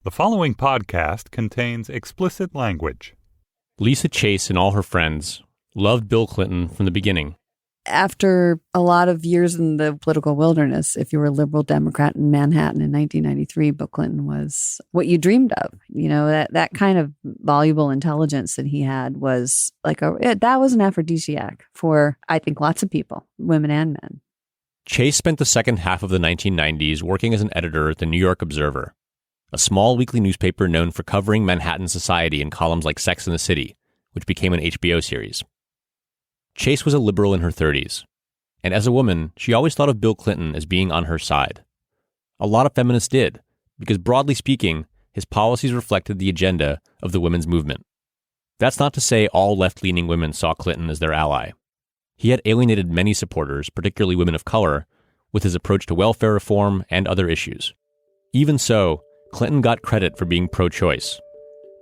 The following podcast contains explicit language. Lisa Chase and all her friends loved Bill Clinton from the beginning. After a lot of years in the political wilderness, if you were a liberal Democrat in Manhattan in 1993, Bill Clinton was what you dreamed of. You know, that kind of voluble intelligence that he had was like that was an aphrodisiac for, I think, lots of people, women and men. Chase spent the second half of the 1990s working as an editor at the New York Observer, a small weekly newspaper known for covering Manhattan society in columns like Sex and the City, which became an HBO series. Chase was a liberal in her 30s, and as a woman, she always thought of Bill Clinton as being on her side. A lot of feminists did, because broadly speaking, his policies reflected the agenda of the women's movement. That's not to say all left-leaning women saw Clinton as their ally. He had alienated many supporters, particularly women of color, with his approach to welfare reform and other issues. Even so, Clinton got credit for being pro-choice.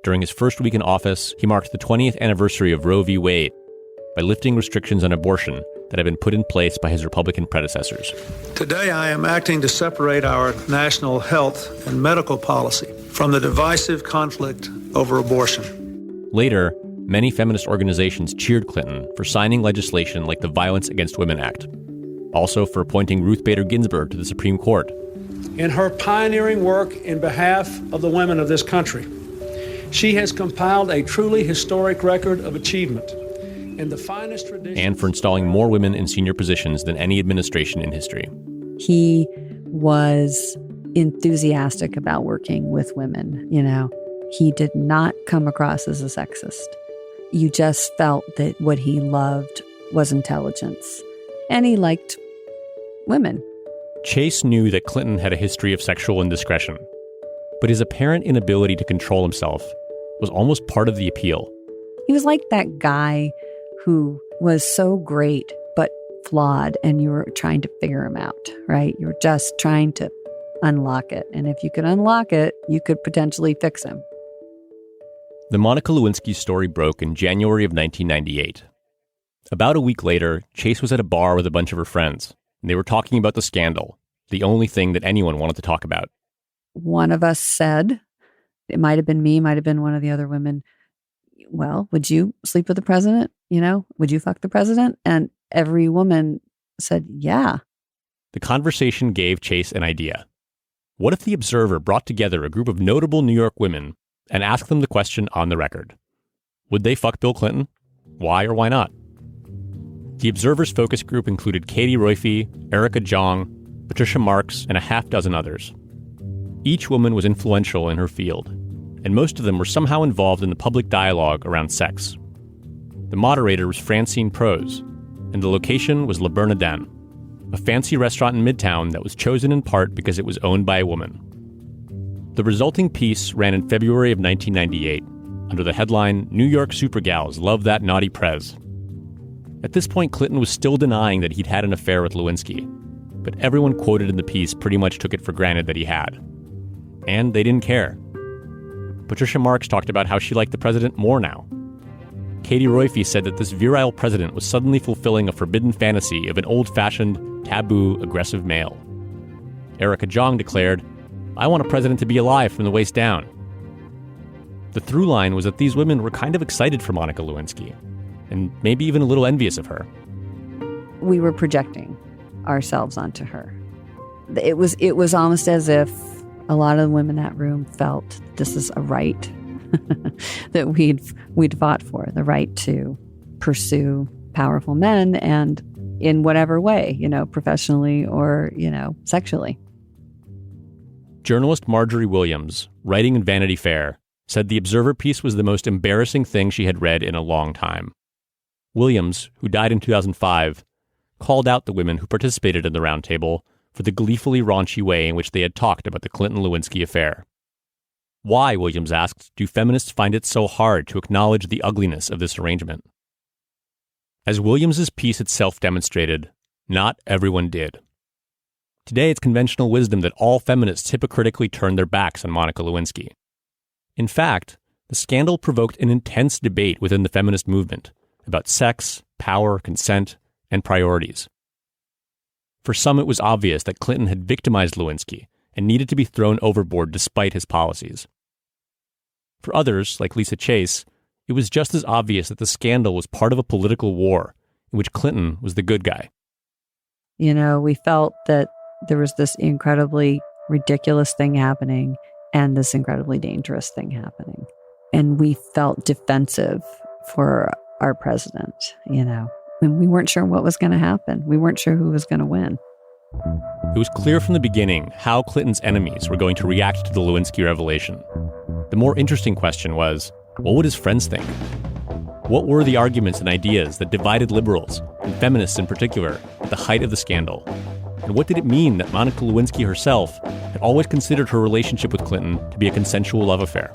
During his first week in office, he marked the 20th anniversary of Roe v. Wade by lifting restrictions on abortion that had been put in place by his Republican predecessors. Today, I am acting to separate our national health and medical policy from the divisive conflict over abortion. Later, many feminist organizations cheered Clinton for signing legislation like the Violence Against Women Act, also for appointing Ruth Bader Ginsburg to the Supreme Court. In her pioneering work in behalf of the women of this country, she has compiled a truly historic record of achievement in the finest traditions. And for installing more women in senior positions than any administration in history. He was enthusiastic about working with women, you know. He did not come across as a sexist. You just felt that what he loved was intelligence. And he liked women. Chase knew that Clinton had a history of sexual indiscretion, but his apparent inability to control himself was almost part of the appeal. He was like that guy who was so great but flawed, and you were trying to figure him out, right? You were just trying to unlock it. And if you could unlock it, you could potentially fix him. The Monica Lewinsky story broke in January of 1998. About a week later, Chase was at a bar with a bunch of her friends. They were talking about the scandal, the only thing that anyone wanted to talk about. One of us said, it might have been me, might have been one of the other women, well, would you sleep with the president? You know, would you fuck the president? And every woman said, yeah. The conversation gave Chase an idea. What if the Observer brought together a group of notable New York women and asked them the question on the record? Would they fuck Bill Clinton? Why or why not? The Observer's focus group included Katie Roiphe, Erica Jong, Patricia Marks, and a half dozen others. Each woman was influential in her field, and most of them were somehow involved in the public dialogue around sex. The moderator was Francine Prose, and the location was Le Bernardin, a fancy restaurant in Midtown that was chosen in part because it was owned by a woman. The resulting piece ran in February of 1998 under the headline, "New York Supergals Love That Naughty Prez." At this point, Clinton was still denying that he'd had an affair with Lewinsky, but everyone quoted in the piece pretty much took it for granted that he had. And they didn't care. Patricia Marks talked about how she liked the president more now. Katie Roiphe said that this virile president was suddenly fulfilling a forbidden fantasy of an old-fashioned, taboo, aggressive male. Erica Jong declared, "I want a president to be alive from the waist down." The through line was that these women were kind of excited for Monica Lewinsky, and maybe even a little envious of her. We were projecting ourselves onto her. It was almost as if a lot of the women in that room felt this is a right that we'd fought for, the right to pursue powerful men, and in whatever way, you know, professionally or, you know, sexually. Journalist Marjorie Williams, writing in Vanity Fair, said the Observer piece was the most embarrassing thing she had read in a long time. Williams, who died in 2005, called out the women who participated in the roundtable for the gleefully raunchy way in which they had talked about the Clinton-Lewinsky affair. Why, Williams asked, do feminists find it so hard to acknowledge the ugliness of this arrangement? As Williams's piece itself demonstrated, not everyone did. Today, it's conventional wisdom that all feminists hypocritically turn their backs on Monica Lewinsky. In fact, the scandal provoked an intense debate within the feminist movement about sex, power, consent, and priorities. For some, it was obvious that Clinton had victimized Lewinsky and needed to be thrown overboard despite his policies. For others, like Lisa Chase, it was just as obvious that the scandal was part of a political war in which Clinton was the good guy. You know, we felt that there was this incredibly ridiculous thing happening and this incredibly dangerous thing happening. And we felt defensive for our president, you know, and we weren't sure what was going to happen. We weren't sure who was going to win. It was clear from the beginning how Clinton's enemies were going to react to the Lewinsky revelation. The more interesting question was, what would his friends think? What were the arguments and ideas that divided liberals, and feminists in particular, at the height of the scandal? And what did it mean that Monica Lewinsky herself had always considered her relationship with Clinton to be a consensual love affair?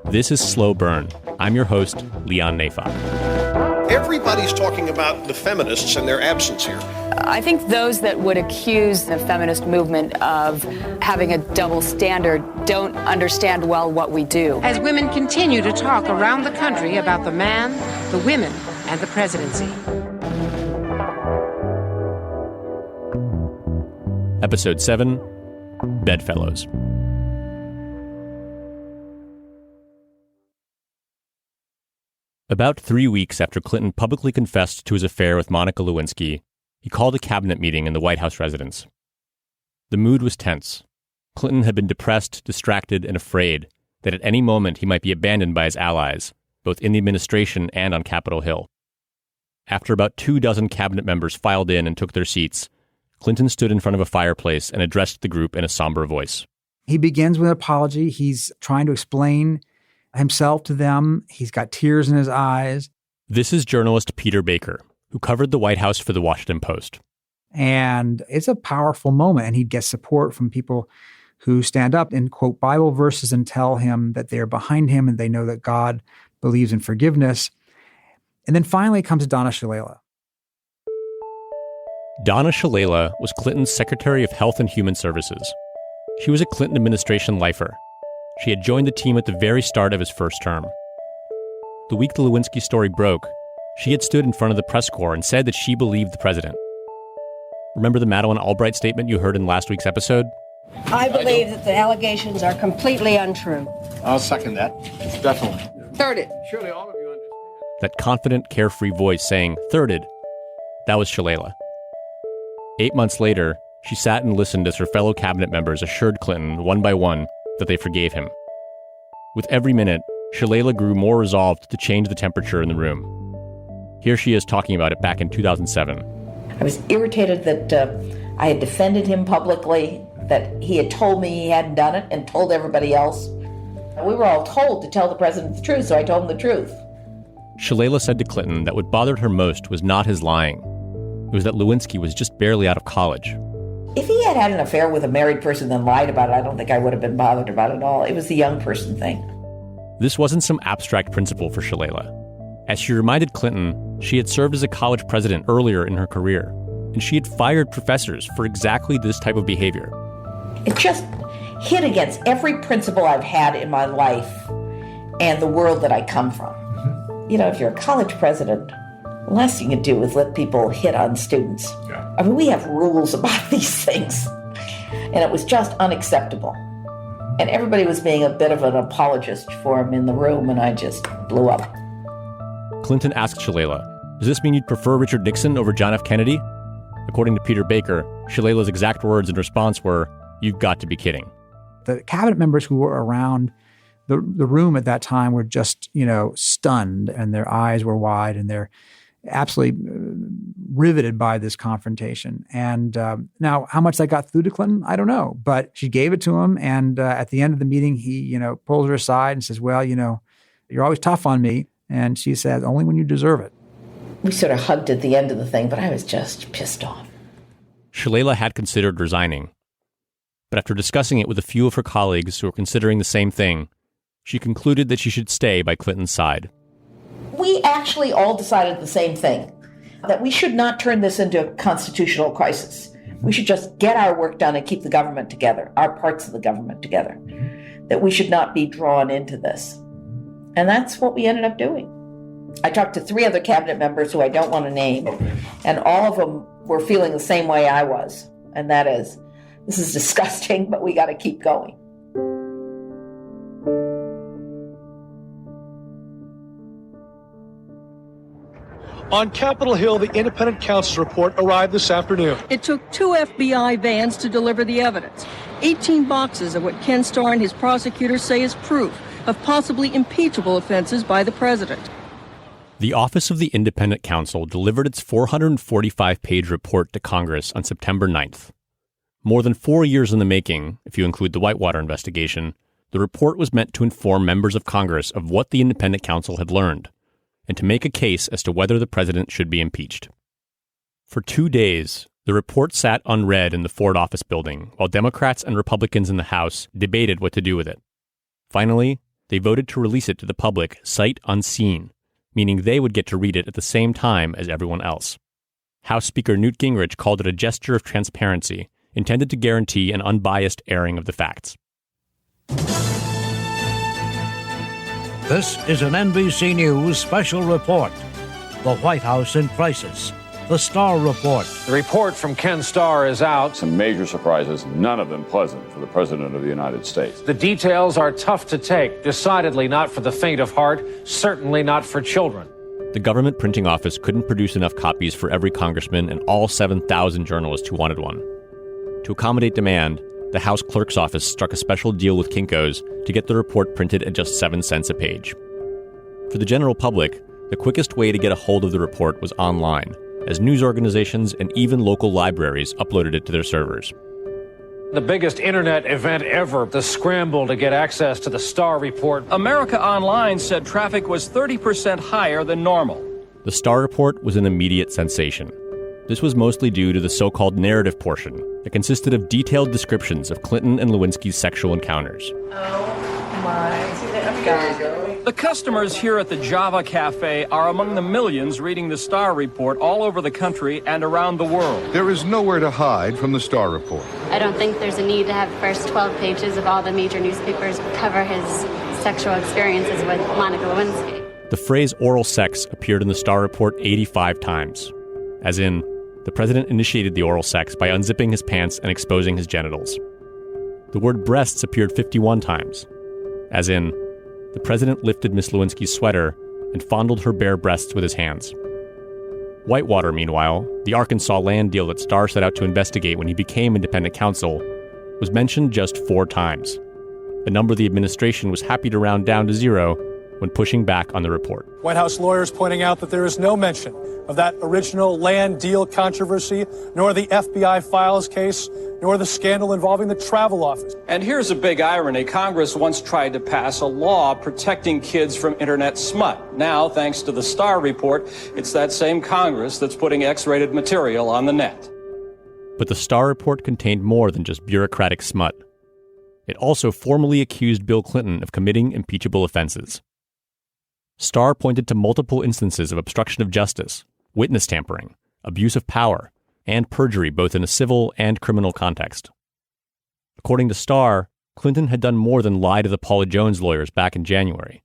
This is Slow Burn. I'm your host, Leon Neyfakh. Everybody's talking about the feminists and their absence here. I think those that would accuse the feminist movement of having a double standard don't understand well what we do. As women continue to talk around the country about the man, the women, and the presidency. Episode 7, Bedfellows. About 3 weeks after Clinton publicly confessed to his affair with Monica Lewinsky, he called a cabinet meeting in the White House residence. The mood was tense. Clinton had been depressed, distracted, and afraid that at any moment he might be abandoned by his allies, both in the administration and on Capitol Hill. After about 24 cabinet members filed in and took their seats, Clinton stood in front of a fireplace and addressed the group in a somber voice. He begins with an apology. He's trying to explain himself to them. He's got tears in his eyes. This is journalist Peter Baker, who covered the White House for the Washington Post. And it's a powerful moment, and he gets support from people who stand up and quote Bible verses and tell him that they're behind him and they know that God believes in forgiveness. And then finally comes Donna Shalala. Donna Shalala was Clinton's Secretary of Health and Human Services. She was a Clinton administration lifer. She had joined the team at the very start of his first term. The week the Lewinsky story broke, she had stood in front of the press corps and said that she believed the president. Remember the Madeleine Albright statement you heard in last week's episode? I believe that the allegations are completely untrue. I'll second that. Definitely. Third it. Surely all of you understand. That confident, carefree voice saying, thirded, that was Shalala. 8 months later, she sat and listened as her fellow cabinet members assured Clinton, one by one, that they forgave him. With every minute, Shalala grew more resolved to change the temperature in the room. Here she is talking about it back in 2007. I was irritated that I had defended him publicly, that he had told me he hadn't done it and told everybody else. We were all told to tell the president the truth, so I told him the truth. Shalala said to Clinton that what bothered her most was not his lying. It was that Lewinsky was just barely out of college. If he had had an affair with a married person and then lied about it, I don't think I would have been bothered about it at all. It was the young person thing. This wasn't some abstract principle for Shalala. As she reminded Clinton, she had served as a college president earlier in her career, and she had fired professors for exactly this type of behavior. It just hit against every principle I've had in my life and the world that I come from. You know, if you're a college president, the last thing you can do is let people hit on students. Yeah. I mean, we have rules about these things. And it was just unacceptable. And everybody was being a bit of an apologist for him in the room, and I just blew up. Clinton asked Shalala, does this mean you'd prefer Richard Nixon over John F. Kennedy? According to Peter Baker, Shalala's exact words in response were, you've got to be kidding. The cabinet members who were around the room at that time were just, stunned, and their eyes were wide, and they're absolutely riveted by this confrontation. And now, how much that got through to Clinton, I don't know. But she gave it to him, and at the end of the meeting, he, pulls her aside and says, well, you're always tough on me. And she says, only when you deserve it. We sort of hugged at the end of the thing, but I was just pissed off. Shalala had considered resigning. But after discussing it with a few of her colleagues who were considering the same thing, she concluded that she should stay by Clinton's side. We actually all decided the same thing, that we should not turn this into a constitutional crisis. We should just get our work done and keep the government together, our parts of the government together, that we should not be drawn into this. And that's what we ended up doing. I talked to 3 other cabinet members who I don't want to name, and all of them were feeling the same way I was, and that is, this is disgusting, but we got to keep going. On Capitol Hill, the independent counsel's report arrived this afternoon. It took 2 FBI vans to deliver the evidence. 18 boxes of what Ken Starr and his prosecutors say is proof of possibly impeachable offenses by the president. The Office of the Independent Counsel delivered its 445-page report to Congress on September 9th. More than 4 years in the making, if you include the Whitewater investigation, the report was meant to inform members of Congress of what the Independent Counsel had learned, and to make a case as to whether the president should be impeached. For 2 days, the report sat unread in the Ford office building while Democrats and Republicans in the House debated what to do with it. Finally, they voted to release it to the public sight unseen, meaning they would get to read it at the same time as everyone else. House Speaker Newt Gingrich called it a gesture of transparency intended to guarantee an unbiased airing of the facts. This is an NBC News special report. The White House in crisis. The Starr report. The report from Ken Starr is out. Some major surprises, none of them pleasant for the President of the United States. The details are tough to take, decidedly not for the faint of heart, certainly not for children. The government printing office couldn't produce enough copies for every congressman and all 7,000 journalists who wanted one. To accommodate demand, the House Clerk's Office struck a special deal with Kinko's to get the report printed at just 7 cents a page. For the general public, the quickest way to get a hold of the report was online, as news organizations and even local libraries uploaded it to their servers. The biggest internet event ever, the scramble to get access to the Starr report. America Online said traffic was 30% higher than normal. The Starr report was an immediate sensation. This was mostly due to the so-called narrative portion that consisted of detailed descriptions of Clinton and Lewinsky's sexual encounters. Oh my God. The customers here at the Java Cafe are among the millions reading the Starr report all over the country and around the world. There is nowhere to hide from the Starr report. I don't think there's a need to have the first 12 pages of all the major newspapers cover his sexual experiences with Monica Lewinsky. The phrase oral sex appeared in the Starr report 85 times. As in, the president initiated the oral sex by unzipping his pants and exposing his genitals. The word breasts appeared 51 times. As in, the president lifted Miss Lewinsky's sweater and fondled her bare breasts with his hands. Whitewater, meanwhile, the Arkansas land deal that Starr set out to investigate when he became independent counsel, was mentioned just 4 times, a number the administration was happy to round down to 0 when pushing back on the report. White House lawyers pointing out that there is no mention of that original land deal controversy, nor the FBI files case, nor the scandal involving the travel office. And here's a big irony. Congress once tried to pass a law protecting kids from internet smut. Now, thanks to the Starr report, it's that same Congress that's putting X-rated material on the net. But the Starr report contained more than just bureaucratic smut. It also formally accused Bill Clinton of committing impeachable offenses. Starr pointed to multiple instances of obstruction of justice, witness tampering, abuse of power, and perjury both in a civil and criminal context. According to Starr, Clinton had done more than lie to the Paula Jones lawyers back in January.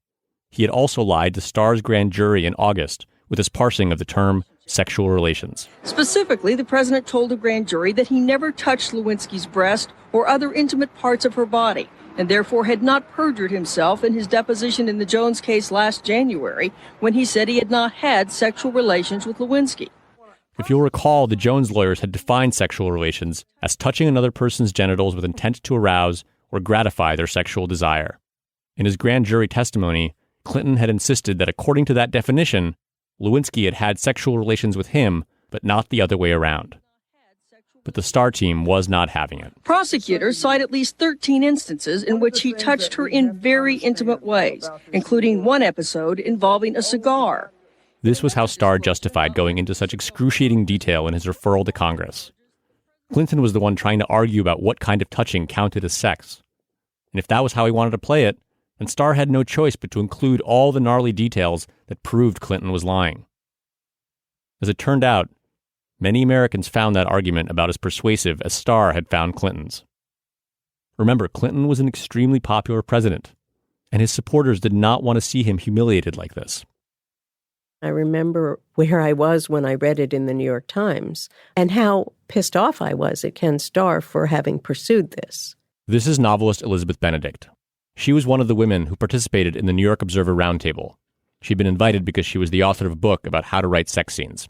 He had also lied to Starr's grand jury in August with his parsing of the term sexual relations. Specifically, the president told a grand jury that he never touched Lewinsky's breast or other intimate parts of her body, and therefore had not perjured himself in his deposition in the Jones case last January when he said he had not had sexual relations with Lewinsky. If you'll recall, the Jones lawyers had defined sexual relations as touching another person's genitals with intent to arouse or gratify their sexual desire. In his grand jury testimony, Clinton had insisted that according to that definition, Lewinsky had had sexual relations with him, but not the other way around. But the Starr team was not having it. Prosecutors cite at least 13 instances in which he touched her in very intimate ways, including one episode involving a cigar. This was how Starr justified going into such excruciating detail in his referral to Congress. Clinton was the one trying to argue about what kind of touching counted as sex. And if that was how he wanted to play it, then Starr had no choice but to include all the gnarly details that proved Clinton was lying. As it turned out, many Americans found that argument about as persuasive as Starr had found Clinton's. Remember, Clinton was an extremely popular president, and his supporters did not want to see him humiliated like this. I remember where I was when I read it in the New York Times and how pissed off I was at Ken Starr for having pursued this. This is novelist Elizabeth Benedict. She was one of the women who participated in the New York Observer Roundtable. She'd been invited because she was the author of a book about how to write sex scenes.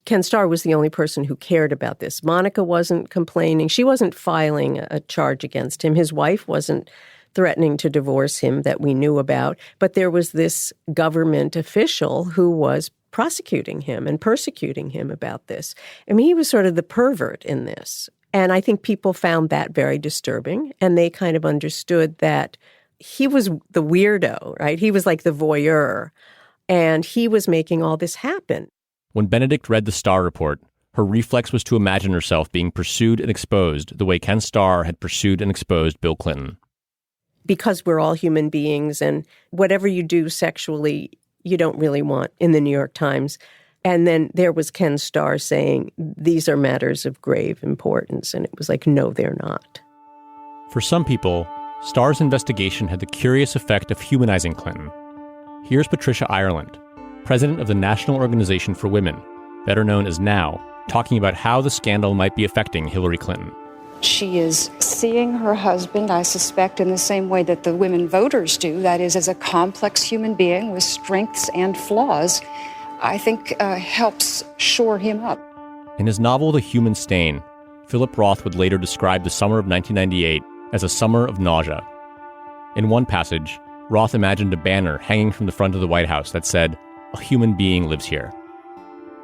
Ken Starr was the only person who cared about this. Monica wasn't complaining. She wasn't filing a charge against him. His wife wasn't threatening to divorce him that we knew about. But there was this government official who was prosecuting him and persecuting him about this. I mean, he was sort of the pervert in this. And I think people found that very disturbing. And they kind of understood that he was the weirdo, right? He was like the voyeur. And he was making all this happen. When Benedict read the Starr report, her reflex was to imagine herself being pursued and exposed the way Ken Starr had pursued and exposed Bill Clinton. Because we're all human beings, and whatever you do sexually, you don't really want in the New York Times. And then there was Ken Starr saying, these are matters of grave importance. And it was like, no, they're not. For some people, Starr's investigation had the curious effect of humanizing Clinton. Here's Patricia Ireland, president of the National Organization for Women, better known as NOW, talking about how the scandal might be affecting Hillary Clinton. She is seeing her husband, I suspect, in the same way that the women voters do, that is, as a complex human being with strengths and flaws, I think helps shore him up. In his novel The Human Stain, Philip Roth would later describe the summer of 1998 as a summer of nausea. In one passage, Roth imagined a banner hanging from the front of the White House that said, "A human being lives here."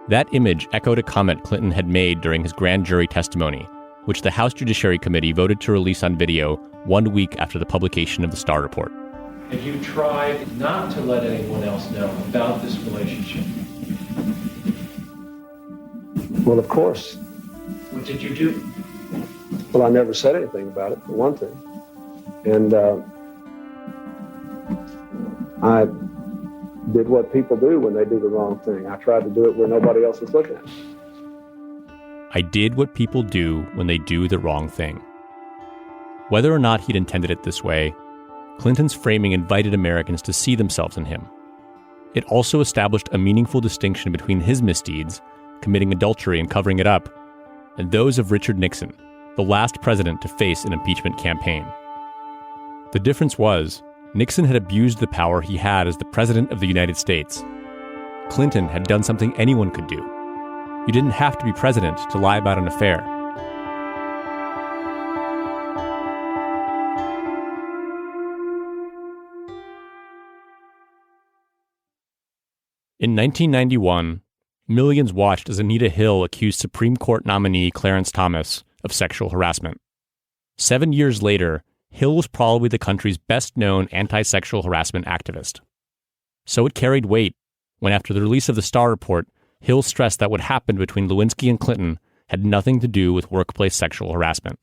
That image echoed a comment Clinton had made during his grand jury testimony, which the House Judiciary Committee voted to release on video 1 week after the publication of the Starr report. Have you tried not to let anyone else know about this relationship? Well, of course. What did you do? Well, I never said anything about it, for one thing. And I did what people do when they do the wrong thing. I tried to do it where nobody else was looking at me. I did what people do when they do the wrong thing. Whether or not he'd intended it this way, Clinton's framing invited Americans to see themselves in him. It also established a meaningful distinction between his misdeeds, committing adultery and covering it up, and those of Richard Nixon, the last president to face an impeachment campaign. The difference was, Nixon had abused the power he had as the President of the United States. Clinton had done something anyone could do. You didn't have to be president to lie about an affair. In 1991, millions watched as Anita Hill accused Supreme Court nominee Clarence Thomas of sexual harassment. 7 years later, Hill was probably the country's best-known anti-sexual harassment activist. So it carried weight when, after the release of the Starr report, Hill stressed that what happened between Lewinsky and Clinton had nothing to do with workplace sexual harassment.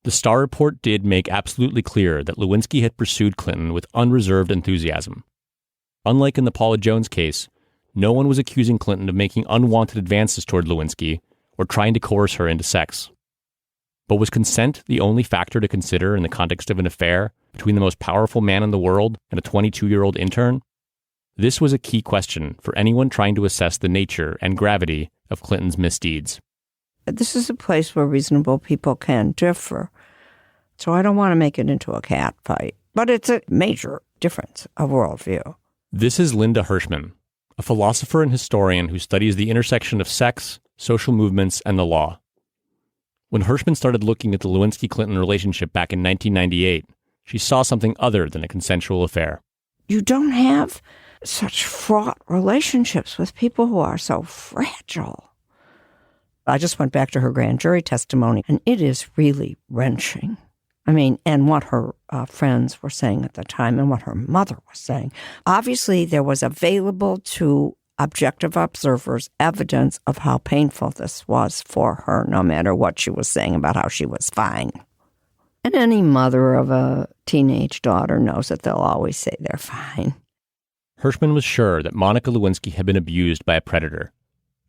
The Starr report did make absolutely clear that Lewinsky had pursued Clinton with unreserved enthusiasm. Unlike in the Paula Jones case, no one was accusing Clinton of making unwanted advances toward Lewinsky or trying to coerce her into sex. But was consent the only factor to consider in the context of an affair between the most powerful man in the world and a 22-year-old intern? This was a key question for anyone trying to assess the nature and gravity of Clinton's misdeeds. This is a place where reasonable people can differ. So I don't want to make it into a cat fight, but it's a major difference of worldview. This is Linda Hirschman, a philosopher and historian who studies the intersection of sex, social movements, and the law. When Hirschman started looking at the Lewinsky-Clinton relationship back in 1998, she saw something other than a consensual affair. You don't have such fraught relationships with people who are so fragile. I just went back to her grand jury testimony, and it is really wrenching. I mean, and what her friends were saying at the time and what her mother was saying. Obviously, there was available to objective observers evidence of how painful this was for her, no matter what she was saying about how she was fine. And any mother of a teenage daughter knows that they'll always say they're fine. Hirschman was sure that Monica Lewinsky had been abused by a predator,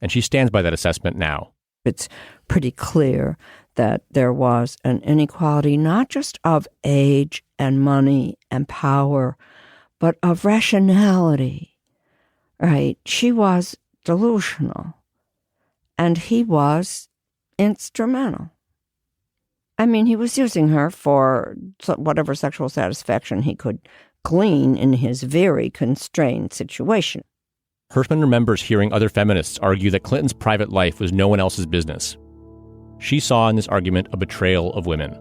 and she stands by that assessment now. It's pretty clear that there was an inequality not just of age and money and power, but of rationality. Right? She was delusional, and he was instrumental. I mean, he was using her for whatever sexual satisfaction he could glean in his very constrained situation. Hirschman remembers hearing other feminists argue that Clinton's private life was no one else's business. She saw in this argument a betrayal of women,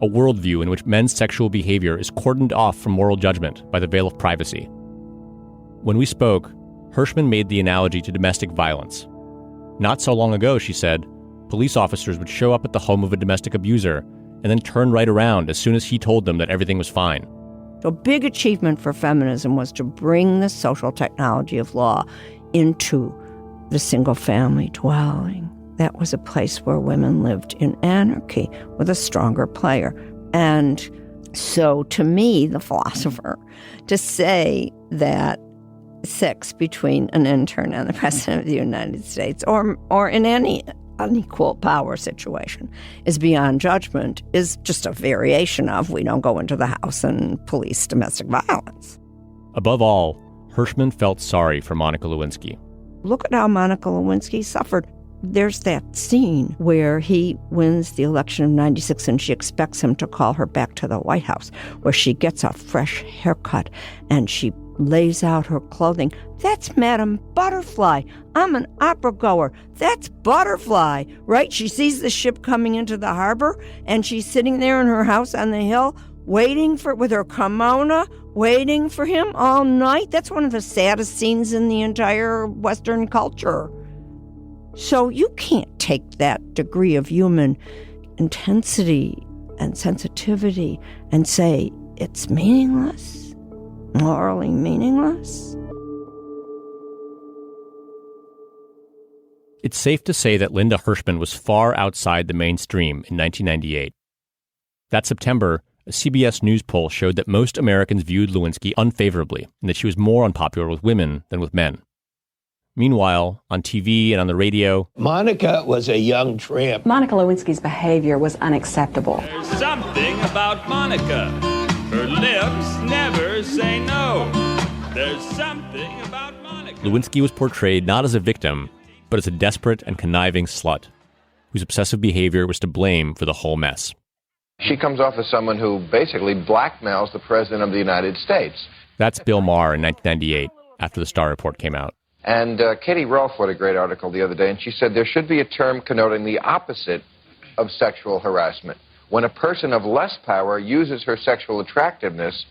a worldview in which men's sexual behavior is cordoned off from moral judgment by the veil of privacy. When we spoke, Hirschman made the analogy to domestic violence. Not so long ago, she said, police officers would show up at the home of a domestic abuser and then turn right around as soon as he told them that everything was fine. A big achievement for feminism was to bring the social technology of law into the single-family dwelling. That was a place where women lived in anarchy with a stronger player. And so to me, the philosopher, to say that sex between an intern and the President of the United States or in any unequal power situation is beyond judgment is just a variation of we don't go into the house and police domestic violence. Above all, Hirschman felt sorry for Monica Lewinsky. Look at how Monica Lewinsky suffered. There's that scene where he wins the election of 96 and she expects him to call her back to the White House, where she gets a fresh haircut and she lays out her clothing. That's Madame Butterfly. I'm an opera goer. That's Butterfly, right? She sees the ship coming into the harbor and she's sitting there in her house on the hill waiting with her kimono, waiting for him all night. That's one of the saddest scenes in the entire Western culture. So you can't take that degree of human intensity and sensitivity and say it's meaningless, morally meaningless. It's safe to say that Linda Hirschman was far outside the mainstream in 1998. That September, a CBS News poll showed that most Americans viewed Lewinsky unfavorably and that she was more unpopular with women than with men. Meanwhile, on TV and on the radio, Monica was a young tramp. Monica Lewinsky's behavior was unacceptable. There's something about Monica. Her lips never say no. There's something about Monica. Lewinsky was portrayed not as a victim, but as a desperate and conniving slut, whose obsessive behavior was to blame for the whole mess. She comes off as someone who basically blackmails the President of the United States. That's Bill Maher in 1998, after the Starr report came out. And Katie Rolfe wrote a great article the other day, and she said there should be a term connoting the opposite of sexual harassment. When a person of less power uses her sexual attractiveness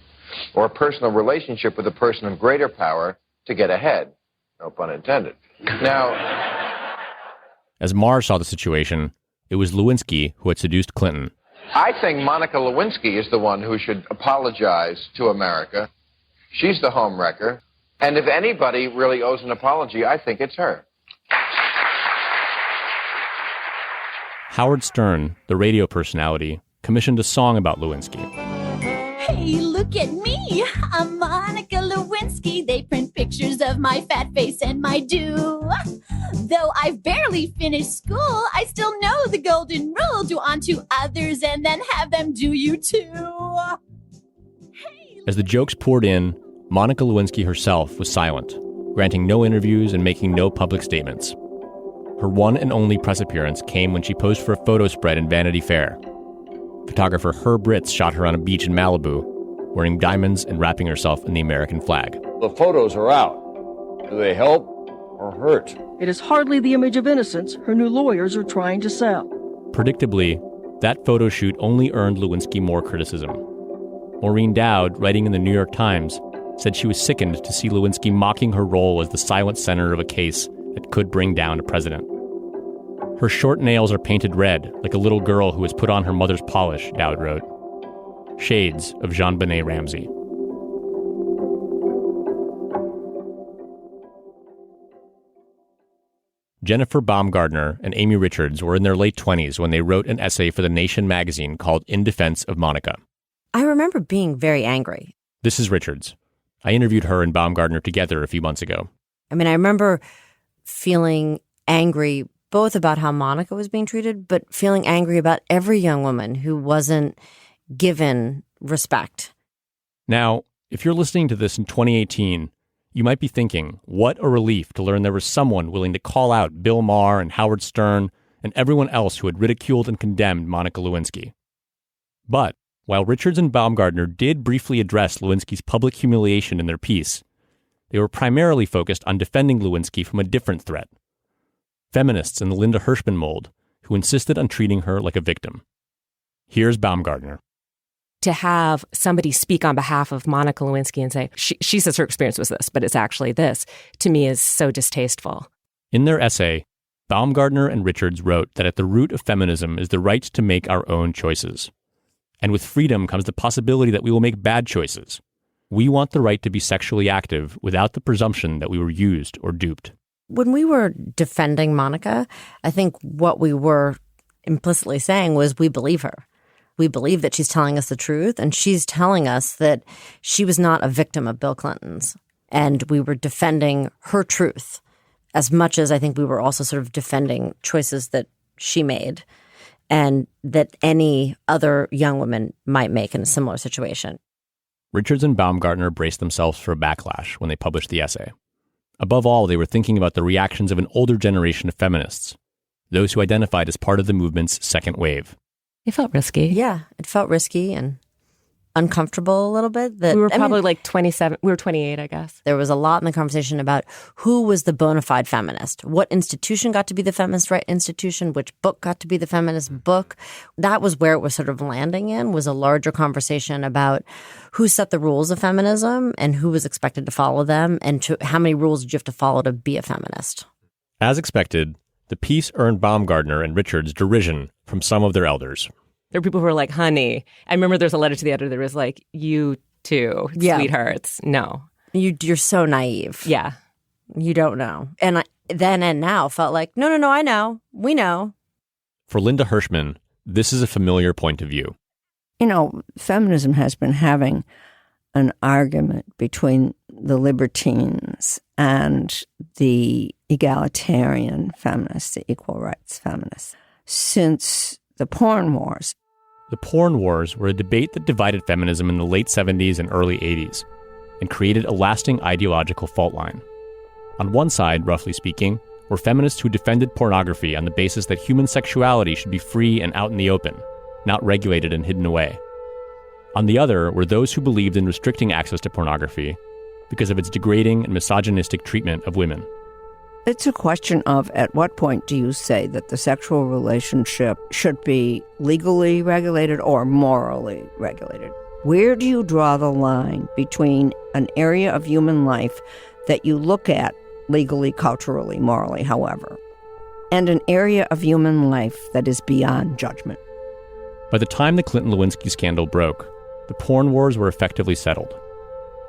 or a personal relationship with a person of greater power to get ahead. No pun intended. Now, as Maher saw the situation, it was Lewinsky who had seduced Clinton. I think Monica Lewinsky is the one who should apologize to America. She's the homewrecker. And if anybody really owes an apology, I think it's her. Howard Stern, the radio personality, commissioned a song about Lewinsky. Hey, look at me. I'm Monica Lewinsky. They print pictures of my fat face and my do. Though I've barely finished school, I still know the golden rule. Do unto others and then have them do you too. As the jokes poured in, Monica Lewinsky herself was silent, granting no interviews and making no public statements. Her one and only press appearance came when she posed for a photo spread in Vanity Fair. Photographer Herb Ritz shot her on a beach in Malibu, wearing diamonds and wrapping herself in the American flag. The photos are out. Do they help or hurt? It is hardly the image of innocence her new lawyers are trying to sell. Predictably, that photo shoot only earned Lewinsky more criticism. Maureen Dowd, writing in the New York Times, said she was sickened to see Lewinsky mocking her role as the silent center of a case that could bring down a president. Her short nails are painted red, like a little girl who has put on her mother's polish, Dowd wrote. Shades of JonBenet Ramsey. Jennifer Baumgardner and Amy Richards were in their late 20s when they wrote an essay for The Nation magazine called In Defense of Monica. I remember being very angry. This is Richards. I interviewed her and Baumgardner together a few months ago. I mean, I remember feeling angry both about how Monica was being treated, but feeling angry about every young woman who wasn't given respect. Now, if you're listening to this in 2018, you might be thinking, what a relief to learn there was someone willing to call out Bill Maher and Howard Stern and everyone else who had ridiculed and condemned Monica Lewinsky. But While Richards and Baumgartner did briefly address Lewinsky's public humiliation in their piece, they were primarily focused on defending Lewinsky from a different threat. Feminists in the Linda Hirschman mold, who insisted on treating her like a victim. Here's Baumgartner. To have somebody speak on behalf of Monica Lewinsky and say, she says her experience was this, but it's actually this, to me is so distasteful. In their essay, Baumgartner and Richards wrote that at the root of feminism is the right to make our own choices. And with freedom comes the possibility that we will make bad choices. We want the right to be sexually active without the presumption that we were used or duped. When we were defending Monica, I think what we were implicitly saying was we believe her. We believe that she's telling us the truth, and she's telling us that she was not a victim of Bill Clinton's. And we were defending her truth as much as I think we were also sort of defending choices that she made and that any other young woman might make in a similar situation. Richards and Baumgartner braced themselves for a backlash when they published the essay. Above all, they were thinking about the reactions of an older generation of feminists, those who identified as part of the movement's second wave. It felt risky. Yeah, it felt risky and uncomfortable a little bit. That we were probably like 27. We were 28, I guess. There was a lot in the conversation about who was the bona fide feminist. What institution got to be the feminist right institution? Which book got to be the feminist book? That was where it was sort of landing in, was a larger conversation about who set the rules of feminism and who was expected to follow them and how many rules did you have to follow to be a feminist. As expected, the piece earned Baumgartner and Richards derision from some of their elders. There were people who were like, honey, I remember there's a letter to the editor that was like, you too, sweethearts. No. You're so naive. Yeah. You don't know. And then and now felt like, no, I know. We know. For Linda Hirschman, this is a familiar point of view. You know, feminism has been having an argument between the libertines and the egalitarian feminists, the equal rights feminists, since the porn wars. The porn wars were a debate that divided feminism in the late 70s and early 80s and created a lasting ideological fault line. On one side, roughly speaking, were feminists who defended pornography on the basis that human sexuality should be free and out in the open, not regulated and hidden away. On the other were those who believed in restricting access to pornography because of its degrading and misogynistic treatment of women. It's a question of at what point do you say that the sexual relationship should be legally regulated or morally regulated? Where do you draw the line between an area of human life that you look at legally, culturally, morally, however, and an area of human life that is beyond judgment? By the time the Clinton-Lewinsky scandal broke, the porn wars were effectively settled.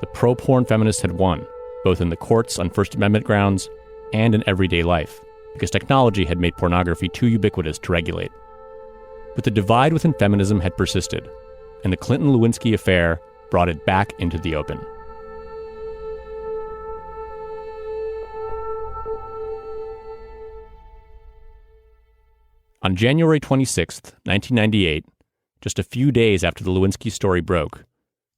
The pro-porn feminists had won, both in the courts on First Amendment grounds and in everyday life, because technology had made pornography too ubiquitous to regulate. But the divide within feminism had persisted, and the Clinton-Lewinsky affair brought it back into the open. On January 26, 1998, just a few days after the Lewinsky story broke,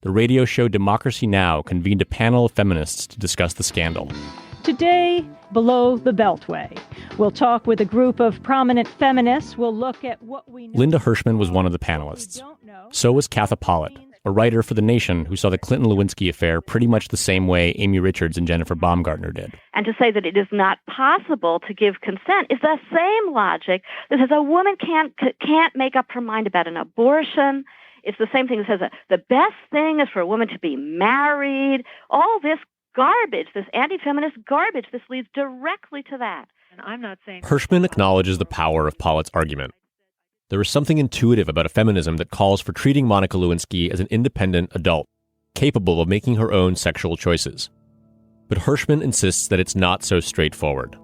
the radio show Democracy Now! Convened a panel of feminists to discuss the scandal. Today, below the Beltway, we'll talk with a group of prominent feminists. We'll look at what we know. Linda Hirschman was one of the panelists. So was Katha Pollitt, a writer for The Nation who saw the Clinton-Lewinsky affair pretty much the same way Amy Richards and Jennifer Baumgartner did. And to say that it is not possible to give consent is the same logic that says a woman can't make up her mind about an abortion. It's the same thing that says that the best thing is for a woman to be married. All this garbage, this anti-feminist garbage, this leads directly to that. And I'm not saying Hirschman acknowledges the power of Pollitt's argument. There is something intuitive about a feminism that calls for treating Monica Lewinsky as an independent adult, capable of making her own sexual choices. But Hirschman insists that it's not so straightforward.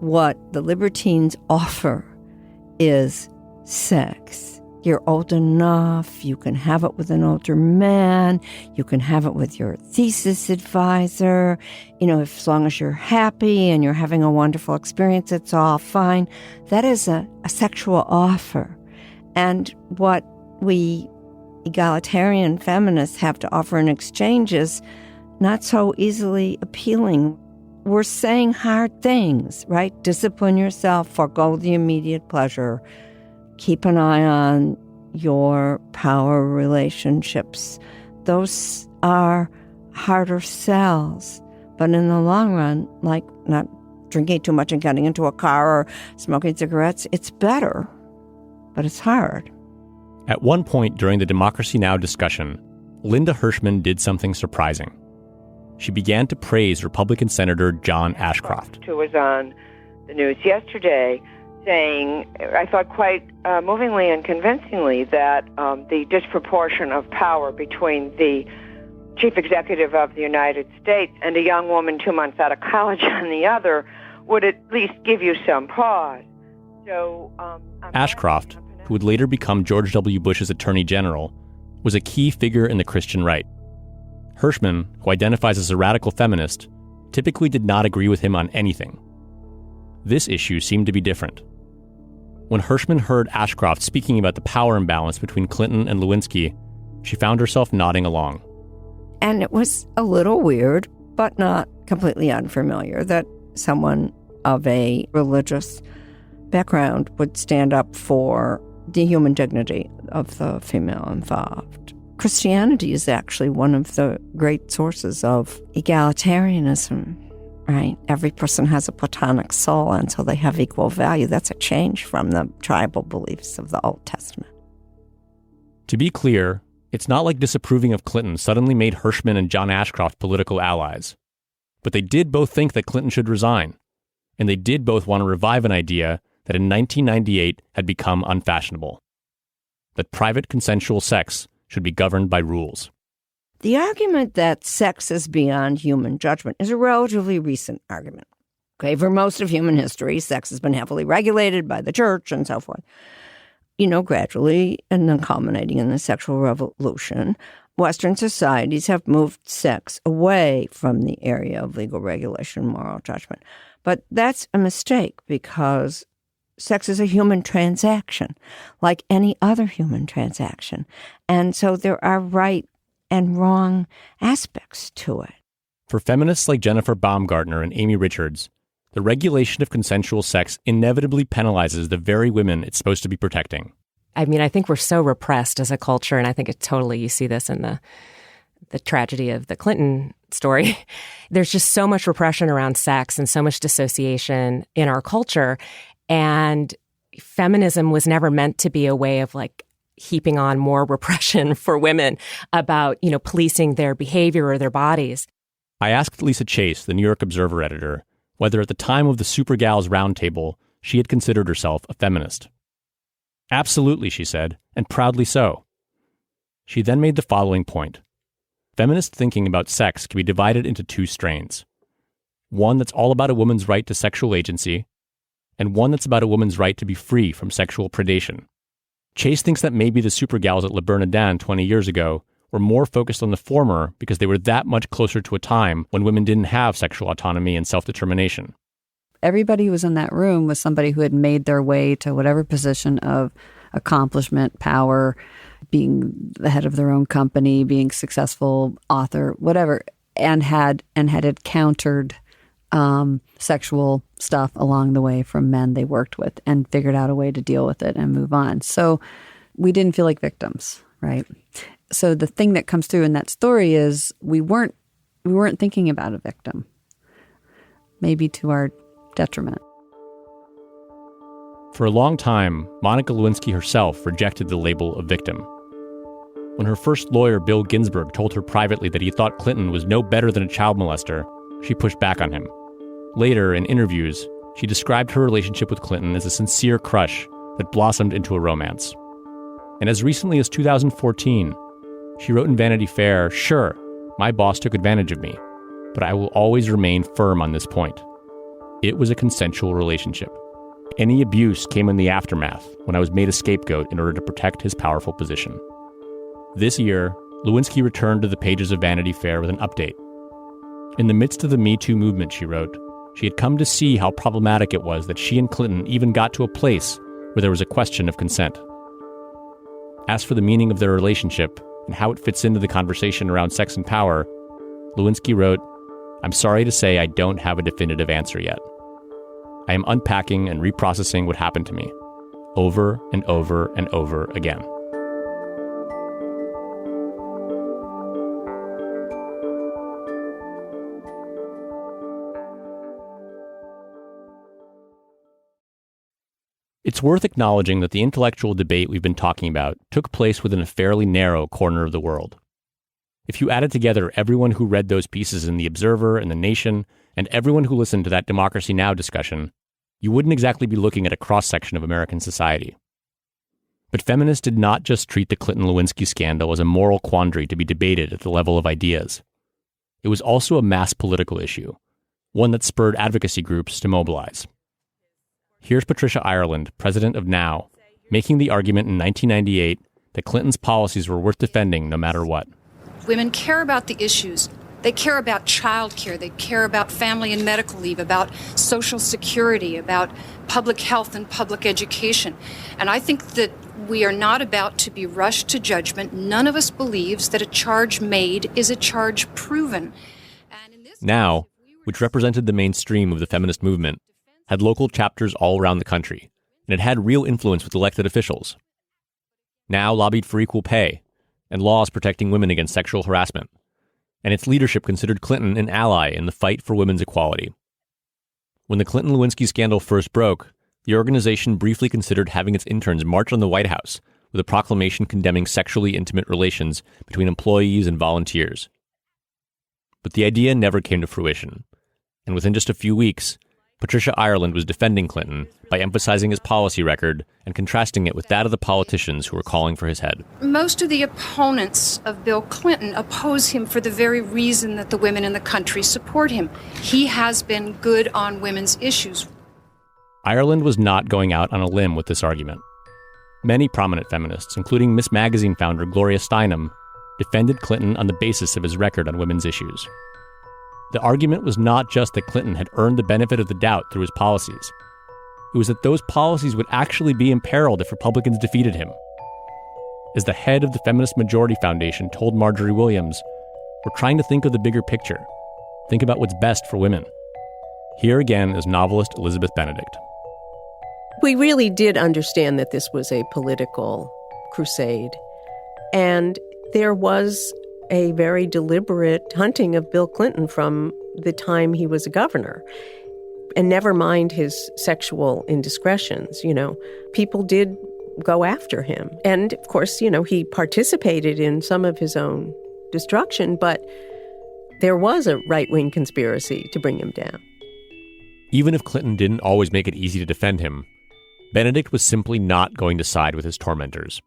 What the libertines offer is sex. You're old enough, you can have it with an older man, you can have it with your thesis advisor, as long as you're happy and you're having a wonderful experience, it's all fine. That is a sexual offer. And what we egalitarian feminists have to offer in exchange is not so easily appealing. We're saying hard things, right? Discipline yourself, forego the immediate pleasure. Keep an eye on your power relationships. Those are harder sells. But in the long run, like not drinking too much and getting into a car or smoking cigarettes, it's better, but it's hard. At one point during the Democracy Now! Discussion, Linda Hirschman did something surprising. She began to praise Republican Senator John Ashcroft, who was on the news yesterday saying, I thought quite movingly and convincingly, that the disproportion of power between the chief executive of the United States and a young woman 2 months out of college on the other would at least give you some pause. So Ashcroft, who would later become George W. Bush's Attorney General, was a key figure in the Christian right. Hirschman, who identifies as a radical feminist, typically did not agree with him on anything. This issue seemed to be different. When Hirschman heard Ashcroft speaking about the power imbalance between Clinton and Lewinsky, she found herself nodding along. And it was a little weird, but not completely unfamiliar, that someone of a religious background would stand up for the human dignity of the female involved. Christianity is actually one of the great sources of egalitarianism, right? Every person has a platonic soul, and so they have equal value. That's a change from the tribal beliefs of the Old Testament. To be clear, it's not like disapproving of Clinton suddenly made Hirschman and John Ashcroft political allies. But they did both think that Clinton should resign, and they did both want to revive an idea that in 1998 had become unfashionable: that private consensual sex should be governed by rules. The argument that sex is beyond human judgment is a relatively recent argument. Okay, for most of human history, sex has been heavily regulated by the church and so forth. Gradually, and then culminating in the sexual revolution, Western societies have moved sex away from the area of legal regulation and moral judgment. But that's a mistake, because sex is a human transaction, like any other human transaction. And so there are right and wrong aspects to it. For feminists like Jennifer Baumgartner and Amy Richards, the regulation of consensual sex inevitably penalizes the very women it's supposed to be protecting. I mean, I think we're so repressed as a culture, and I think you see this in the tragedy of the Clinton story. There's just so much repression around sex and so much dissociation in our culture. And feminism was never meant to be a way of heaping on more repression for women about, policing their behavior or their bodies. I asked Lisa Chase, the New York Observer editor, whether at the time of the Supergals Roundtable, she had considered herself a feminist. Absolutely, she said, and proudly so. She then made the following point. Feminist thinking about sex can be divided into two strains. One that's all about a woman's right to sexual agency, and one that's about a woman's right to be free from sexual predation. Chase thinks that maybe the Supergals at Le Bernardin 20 years ago were more focused on the former because they were that much closer to a time when women didn't have sexual autonomy and self-determination. Everybody who was in that room was somebody who had made their way to whatever position of accomplishment, power, being the head of their own company, being successful author, whatever, and had encountered sexual stuff along the way from men they worked with and figured out a way to deal with it and move on. So we didn't feel like victims, right? So the thing that comes through in that story is we weren't thinking about a victim, maybe to our detriment. For a long time, Monica Lewinsky herself rejected the label of victim. When her first lawyer, Bill Ginsburg, told her privately that he thought Clinton was no better than a child molester, she pushed back on him. Later, in interviews, she described her relationship with Clinton as a sincere crush that blossomed into a romance. And as recently as 2014, she wrote in Vanity Fair, "Sure, my boss took advantage of me, but I will always remain firm on this point. It was a consensual relationship. Any abuse came in the aftermath when I was made a scapegoat in order to protect his powerful position." This year, Lewinsky returned to the pages of Vanity Fair with an update. In the midst of the Me Too movement, she wrote, she had come to see how problematic it was that she and Clinton even got to a place where there was a question of consent. As for the meaning of their relationship and how it fits into the conversation around sex and power, Lewinsky wrote, "I'm sorry to say I don't have a definitive answer yet. I am unpacking and reprocessing what happened to me, over and over and over again." It's worth acknowledging that the intellectual debate we've been talking about took place within a fairly narrow corner of the world. If you added together everyone who read those pieces in The Observer and The Nation, and everyone who listened to that Democracy Now! Discussion, you wouldn't exactly be looking at a cross-section of American society. But feminists did not just treat the Clinton-Lewinsky scandal as a moral quandary to be debated at the level of ideas. It was also a mass political issue, one that spurred advocacy groups to mobilize. Here's Patricia Ireland, president of NOW, making the argument in 1998 that Clinton's policies were worth defending no matter what. Women care about the issues. They care about child care. They care about family and medical leave, about social security, about public health and public education. And I think that we are not about to be rushed to judgment. None of us believes that a charge made is a charge proven. NOW, which represented the mainstream of the feminist movement, had local chapters all around the country, and it had real influence with elected officials. NOW lobbied for equal pay and laws protecting women against sexual harassment, and its leadership considered Clinton an ally in the fight for women's equality. When the Clinton-Lewinsky scandal first broke, the organization briefly considered having its interns march on the White House with a proclamation condemning sexually intimate relations between employees and volunteers. But the idea never came to fruition, and within just a few weeks, Patricia Ireland was defending Clinton by emphasizing his policy record and contrasting it with that of the politicians who were calling for his head. Most of the opponents of Bill Clinton oppose him for the very reason that the women in the country support him. He has been good on women's issues. Ireland was not going out on a limb with this argument. Many prominent feminists, including Miss Magazine founder Gloria Steinem, defended Clinton on the basis of his record on women's issues. The argument was not just that Clinton had earned the benefit of the doubt through his policies. It was that those policies would actually be imperiled if Republicans defeated him. As the head of the Feminist Majority Foundation told Marjorie Williams, we're trying to think of the bigger picture. Think about what's best for women. Here again is novelist Elizabeth Benedict. We really did understand that this was a political crusade. And there was a very deliberate hunting of Bill Clinton from the time he was a governor. And never mind his sexual indiscretions, people did go after him. And of course, he participated in some of his own destruction, but there was a right-wing conspiracy to bring him down. Even if Clinton didn't always make it easy to defend him, Benedict was simply not going to side with his tormentors.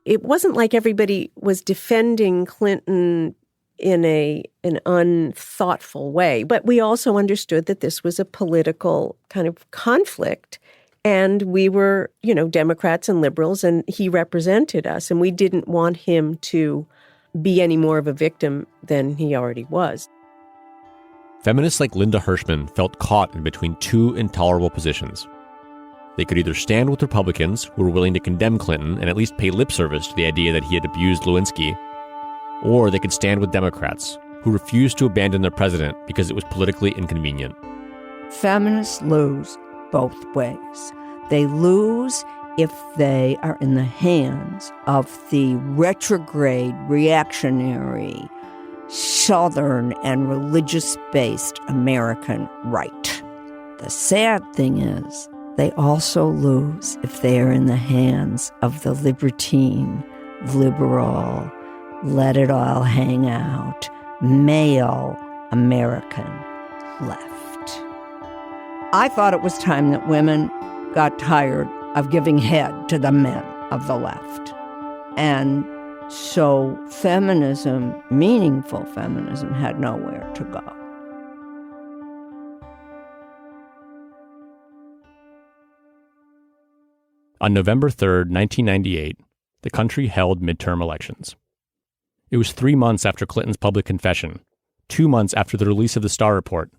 It wasn't like everybody was defending Clinton in an unthoughtful way, but we also understood that this was a political kind of conflict, and we were, Democrats and liberals, and he represented us, and we didn't want him to be any more of a victim than he already was. Feminists like Linda Hirschman felt caught in between two intolerable positions. They could either stand with Republicans, who were willing to condemn Clinton and at least pay lip service to the idea that he had abused Lewinsky, or they could stand with Democrats, who refused to abandon their president because it was politically inconvenient. Feminists lose both ways. They lose if they are in the hands of the retrograde, reactionary, Southern and religious-based American right. The sad thing is, they also lose if they are in the hands of the libertine, liberal, let it all hang out, male American left. I thought it was time that women got tired of giving head to the men of the left. And so feminism, meaningful feminism, had nowhere to go. On November 3rd, 1998, the country held midterm elections. It was 3 months after Clinton's public confession, 2 months after the release of the Starr report,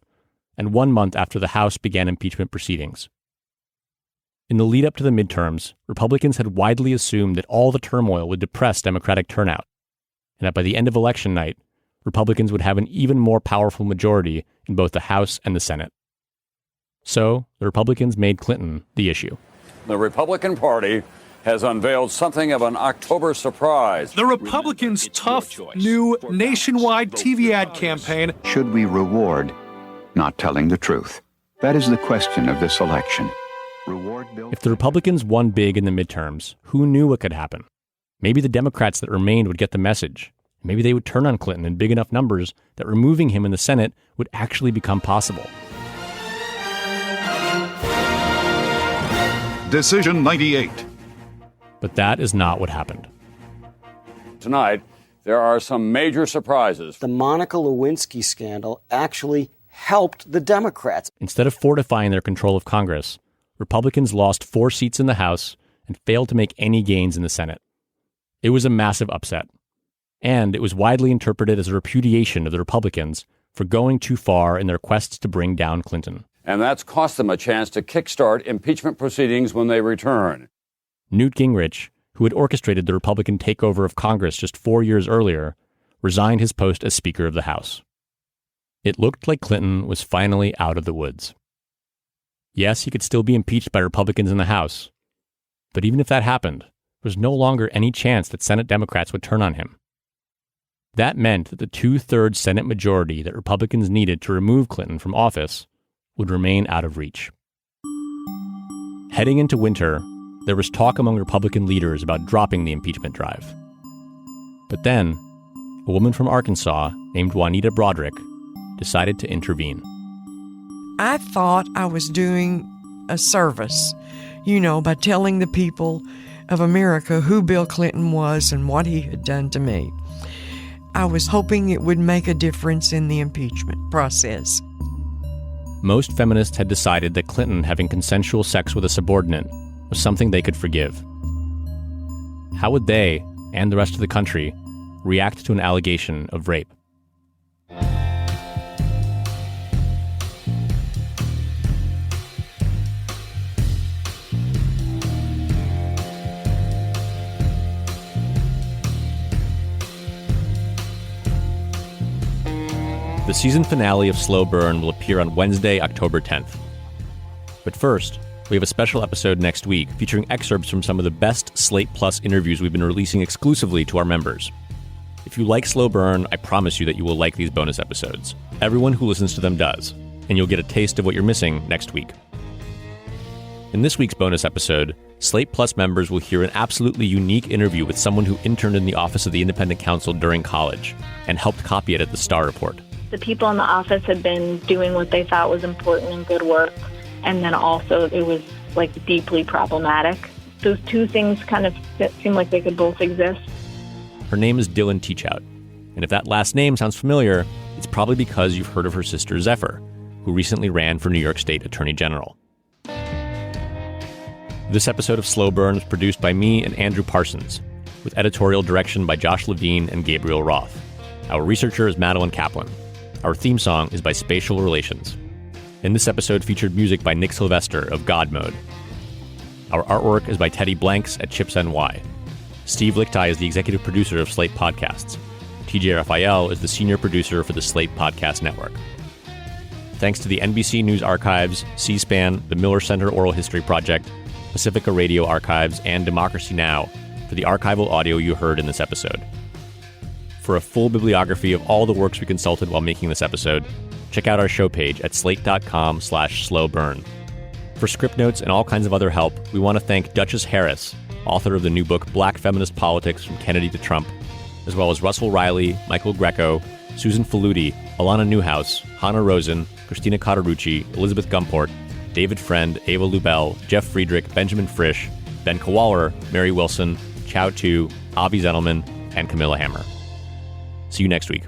and 1 month after the House began impeachment proceedings. In the lead-up to the midterms, Republicans had widely assumed that all the turmoil would depress Democratic turnout, and that by the end of election night, Republicans would have an even more powerful majority in both the House and the Senate. So, the Republicans made Clinton the issue. The Republican Party has unveiled something of an October surprise. The Republicans' tough, new, nationwide TV ad campaign. Should we reward not telling the truth? That is the question of this election. If the Republicans won big in the midterms, who knew what could happen? Maybe the Democrats that remained would get the message. Maybe they would turn on Clinton in big enough numbers that removing him in the Senate would actually become possible. Decision 98. But that is not what happened. Tonight, there are some major surprises. The Monica Lewinsky scandal actually helped the Democrats. Instead of fortifying their control of Congress, Republicans lost 4 seats in the House and failed to make any gains in the Senate. It was a massive upset. And it was widely interpreted as a repudiation of the Republicans for going too far in their quest to bring down Clinton. And that's cost them a chance to kickstart impeachment proceedings when they return. Newt Gingrich, who had orchestrated the Republican takeover of Congress just 4 years earlier, resigned his post as Speaker of the House. It looked like Clinton was finally out of the woods. Yes, he could still be impeached by Republicans in the House. But even if that happened, there was no longer any chance that Senate Democrats would turn on him. That meant that the 2/3 Senate majority that Republicans needed to remove Clinton from office would remain out of reach. Heading into winter, there was talk among Republican leaders about dropping the impeachment drive. But then, a woman from Arkansas named Juanita Broderick decided to intervene. I thought I was doing a service, by telling the people of America who Bill Clinton was and what he had done to me. I was hoping it would make a difference in the impeachment process. Most feminists had decided that Clinton having consensual sex with a subordinate was something they could forgive. How would they, and the rest of the country, react to an allegation of rape? The season finale of Slow Burn will appear on Wednesday, October 10th. But first, we have a special episode next week featuring excerpts from some of the best Slate Plus interviews we've been releasing exclusively to our members. If you like Slow Burn, I promise you that you will like these bonus episodes. Everyone who listens to them does, and you'll get a taste of what you're missing next week. In this week's bonus episode, Slate Plus members will hear an absolutely unique interview with someone who interned in the Office of the Independent Counsel during college and helped copy it at the Starr Report. The people in the office had been doing what they thought was important and good work, and then also it was deeply problematic. Those two things kind of seem like they could both exist. Her name is Dylan Teachout, and if that last name sounds familiar, it's probably because you've heard of her sister Zephyr, who recently ran for New York State Attorney General. This episode of Slow Burn was produced by me and Andrew Parsons, with editorial direction by Josh Levine and Gabriel Roth. Our researcher is Madeline Kaplan. Our theme song is by Spatial Relations. And this episode featured music by Nick Sylvester of God Mode. Our artwork is by Teddy Blanks at Chips NY. Steve Lichtai is the executive producer of Slate Podcasts. TJ Raphael is the senior producer for the Slate Podcast Network. Thanks to the NBC News Archives, C-SPAN, the Miller Center Oral History Project, Pacifica Radio Archives, and Democracy Now! For the archival audio you heard in this episode. For a full bibliography of all the works we consulted while making this episode, check out our show page at slate.com/slowburn. For script notes and all kinds of other help, we want to thank Duchess Harris, author of the new book Black Feminist Politics from Kennedy to Trump, as well as Russell Riley, Michael Greco, Susan Faludi, Alana Newhouse, Hannah Rosen, Christina Cotterucci, Elizabeth Gumport, David Friend, Ava Lubell, Jeff Friedrich, Benjamin Frisch, Ben Kowalwer, Mary Wilson, Chow Tu, Avi Zettelman, and Camilla Hammer. See you next week.